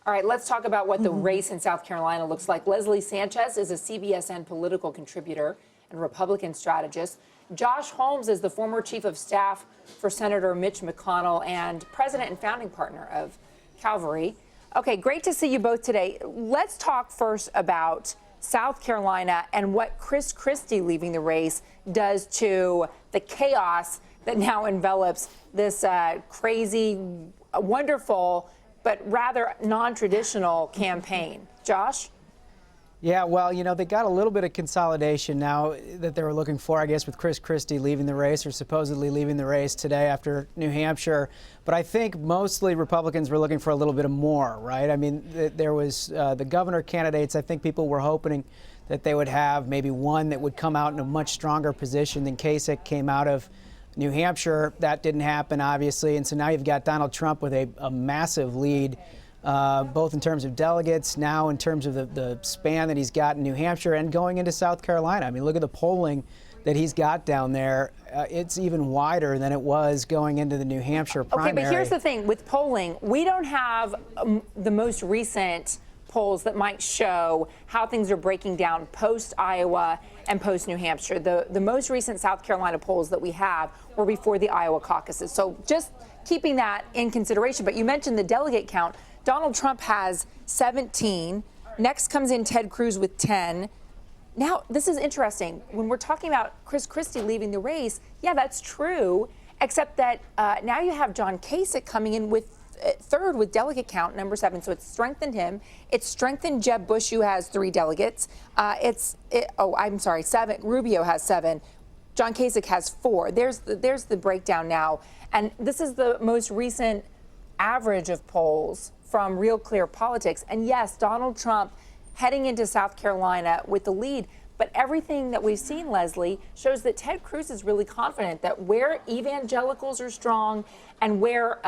All right, let's talk about what the race in South Carolina looks like. Leslie Sanchez is a CBSN political contributor and Republican strategist. Josh Holmes is the former chief of staff for Senator Mitch McConnell and president and founding partner of Calvary. Okay, great to see you both today. Let's talk first about South Carolina and what Chris Christie leaving the race does to the chaos that now envelops this crazy, wonderful, but rather non-traditional campaign. Josh? Yeah, well, you know, they got a little bit of consolidation now that they were looking for, I guess, with Chris Christie leaving the race or supposedly leaving the race today after New Hampshire. But I think mostly Republicans were looking for a little bit more, right? I mean, there was the governor candidates. I think people were hoping that they would have maybe one that would come out in a much stronger position than Kasich came out of New Hampshire. That didn't happen, obviously. And so now you've got Donald Trump with a massive lead. Both in terms of delegates, now in terms of the span that he's got in New Hampshire and going into South Carolina. I mean, look at the polling that he's got down there. It's even wider than it was going into the New Hampshire primary. Okay, but here's the thing with polling. We don't have the most recent polls that might show how things are breaking down post-Iowa and post-New Hampshire. The most recent South Carolina polls that we have were before the Iowa caucuses. So just keeping that in consideration. But you mentioned the delegate count. Donald Trump has 17. Next comes in Ted Cruz with 10. Now, this is interesting. When we're talking about Chris Christie leaving the race, yeah, that's true, except that now you have John Kasich coming in with third with delegate count, number 7. So it's strengthened him. It's strengthened Jeb Bush, who has 3 delegates. 7. Rubio has 7. John Kasich has 4. There's the breakdown now. And this is the most recent average of polls from Real Clear Politics. And yes, Donald Trump heading into South Carolina with the lead. But everything that we've seen, Leslie, shows that Ted Cruz is really confident that where evangelicals are strong and where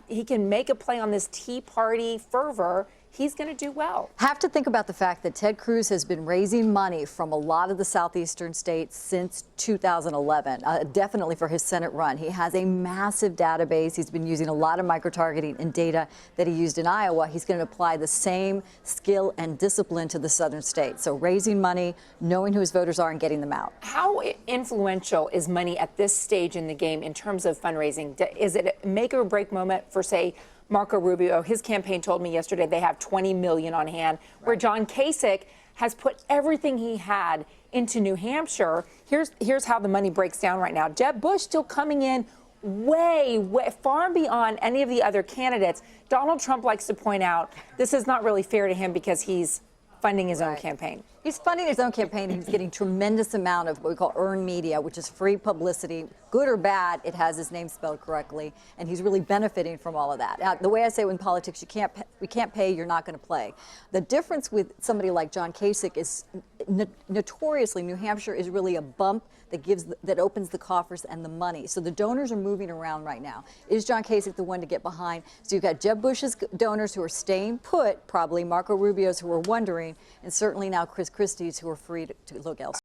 he can make a play on this Tea Party fervor, he's going to do well. Have to think about the fact that Ted Cruz has been raising money from a lot of the southeastern states since 2011, definitely for his Senate run. He has a massive database. He's been using a lot of micro-targeting and data that he used in Iowa. He's going to apply the same skill and discipline to the southern states. So raising money, knowing who his voters are, and getting them out. How influential is money at this stage in the game in terms of fundraising? Is it a make or break moment for, say, Marco Rubio? His campaign told me yesterday they have $20 million on hand, where John Kasich has put everything he had into New Hampshire. Here's how the money breaks down right now. Jeb Bush still coming in way far beyond any of the other candidates. Donald Trump likes to point out this is not really fair to him because he's funding his own campaign. He's funding his own campaign. He's getting tremendous amount of what we call earned media, which is free publicity. Good or bad, it has his name spelled correctly, and he's really benefiting from all of that. The way I say in politics, we can't pay, you're not going to play. The difference with somebody like John Kasich is notoriously New Hampshire is really a bump that opens the coffers and the money. So the donors are moving around right now. Is John Kasich the one to get behind? So you've got Jeb Bush's donors who are staying put, probably Marco Rubio's who are wondering, and certainly now Chris Christie's who are free to look elsewhere.